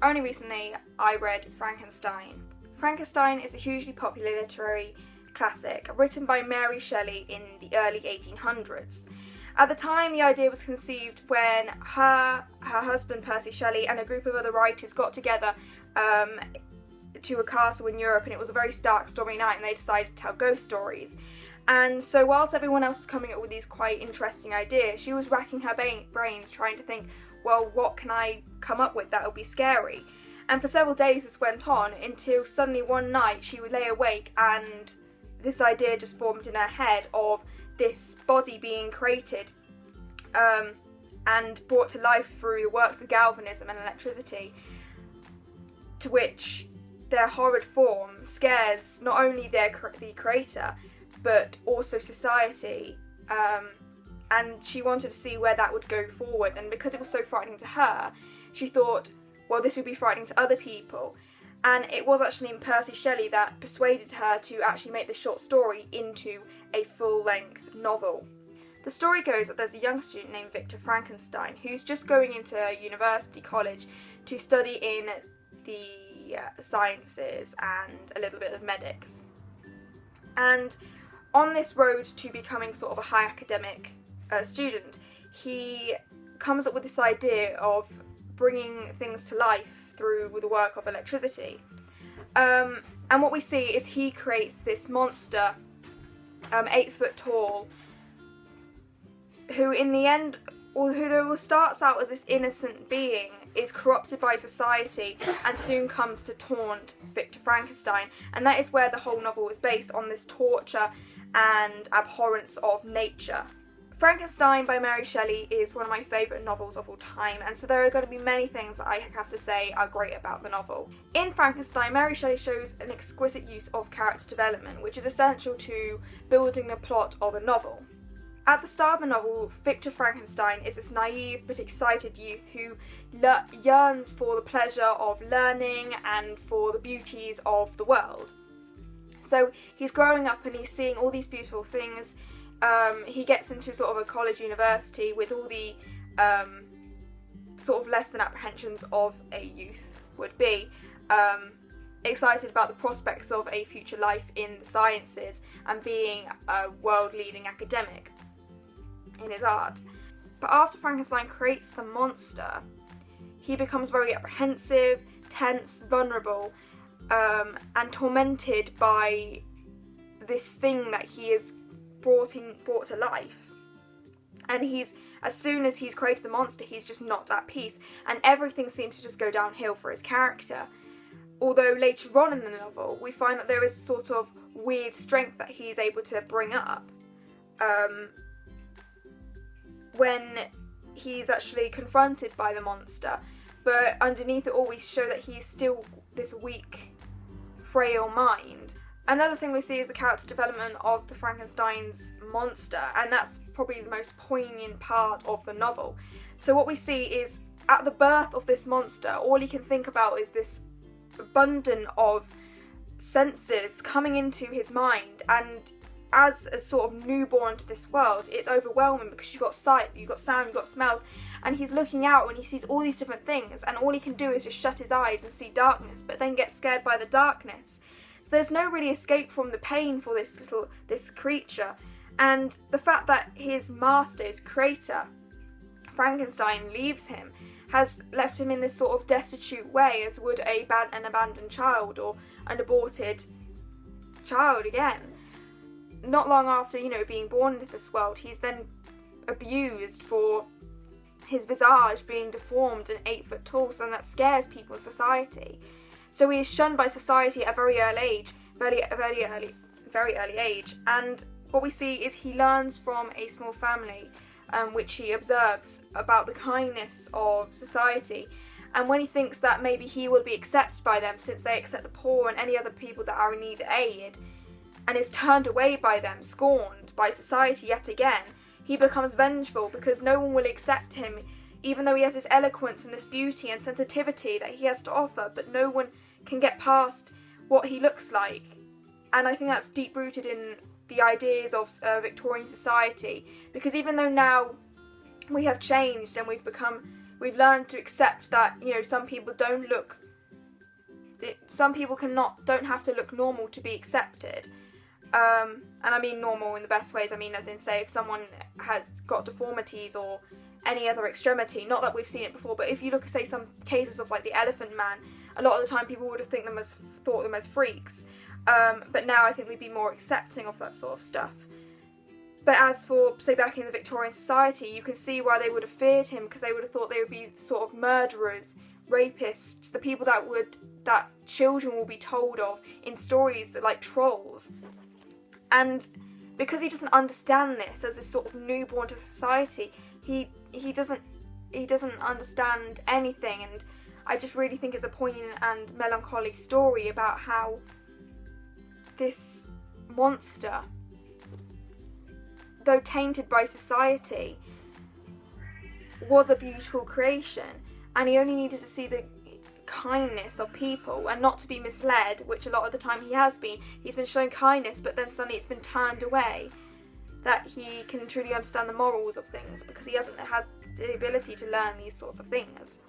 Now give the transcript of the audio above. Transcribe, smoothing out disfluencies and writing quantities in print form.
only recently I read Frankenstein. Frankenstein is a hugely popular literary classic written by Mary Shelley in the early 1800s. At the time, the idea was conceived when her husband Percy Shelley and a group of other writers got together to a castle in Europe, and it was a very dark, stormy night, and they decided to tell ghost stories. And so whilst everyone else was coming up with these quite interesting ideas, she was racking her brains trying to think, well, what can I come up with that'll be scary? And for several days this went on until suddenly one night she would lay awake and this idea just formed in her head of this body being created and brought to life through the works of galvanism and electricity, to which their horrid form scares not only the creator but also society, and she wanted to see where that would go forward. And because it was so frightening to her, she thought, well, this would be frightening to other people. And it was actually Percy Shelley that persuaded her to actually make this short story into a full-length novel. The story goes that there's a young student named Victor Frankenstein who's just going into university college to study in the sciences and a little bit of medics. And on this road to becoming sort of a high academic student, he comes up with this idea of bringing things to life through the work of electricity. And what we see is he creates this monster, 8 foot tall, who in the end, or who starts out as this innocent being, is corrupted by society and soon comes to taunt Victor Frankenstein. And that is where the whole novel is based, on this torture and abhorrence of nature. Frankenstein by Mary Shelley is one of my favourite novels of all time, and so there are going to be many things that I have to say are great about the novel. In Frankenstein, Mary Shelley shows an exquisite use of character development, which is essential to building the plot of a novel. At the start of the novel, Victor Frankenstein is this naive but excited youth who yearns for the pleasure of learning and for the beauties of the world. So he's growing up and he's seeing all these beautiful things. He gets into sort of a college university with all the sort of less than apprehensions of a youth would be. Excited about the prospects of a future life in the sciences and being a world-leading academic in his art. But after Frankenstein creates the monster, he becomes very apprehensive, tense, vulnerable, and tormented by this thing that he is brought to life. And as soon as he's created the monster, he's just not at peace, and everything seems to just go downhill for his character. Although later on in the novel, we find that there is a sort of weird strength that he's able to bring up when he's actually confronted by the monster. But underneath it all, we show that he's still this weak, frail mind. Another thing we see is the character development of the Frankenstein's monster, and that's probably the most poignant part of the novel. So what we see is, at the birth of this monster, all he can think about is this abundance of senses coming into his mind, and as a sort of newborn to this world, it's overwhelming because you've got sight, you've got sound, you've got smells, and he's looking out and he sees all these different things, and all he can do is just shut his eyes and see darkness, but then get scared by the darkness. So there's no really escape from the pain for this creature, and the fact that his master, his creator, Frankenstein, leaves him has left him in this sort of destitute way, as would an abandoned child or an aborted child again. Not long after, being born into this world, he's then abused for his visage being deformed and 8 foot tall, so that scares people in society. So he is shunned by society at a very early age. And what we see is he learns from a small family, which he observes about the kindness of society. And when he thinks that maybe he will be accepted by them, since they accept the poor and any other people that are in need of aid, and is turned away by them, scorned by society yet again, he becomes vengeful because no one will accept him, even though he has this eloquence and this beauty and sensitivity that he has to offer, but no one can get past what he looks like. And I think that's deep-rooted in the ideas of Victorian society, because even though now we have changed and we've become We've learned to accept that, some people don't have to look normal to be accepted. And I mean normal in the best ways. I mean, as in, say, if someone has got deformities or any other extremity, not that we've seen it before, but if you look at, say, some cases of like the Elephant Man, a lot of the time people would have thought them as freaks. But now I think we'd be more accepting of that sort of stuff. But as for, say, back in the Victorian society, you can see why they would have feared him, because they would have thought they would be sort of murderers, rapists, the people that children will be told of in stories that like trolls. And because he doesn't understand this as this sort of newborn to society, he doesn't understand anything. And I just really think it's a poignant and melancholy story about how this monster, though tainted by society, was a beautiful creation, and he only needed to see the kindness of people and not to be misled, which a lot of the time he has been. He's been shown kindness, but then suddenly it's been turned away, that he can truly understand the morals of things, because he hasn't had the ability to learn these sorts of things.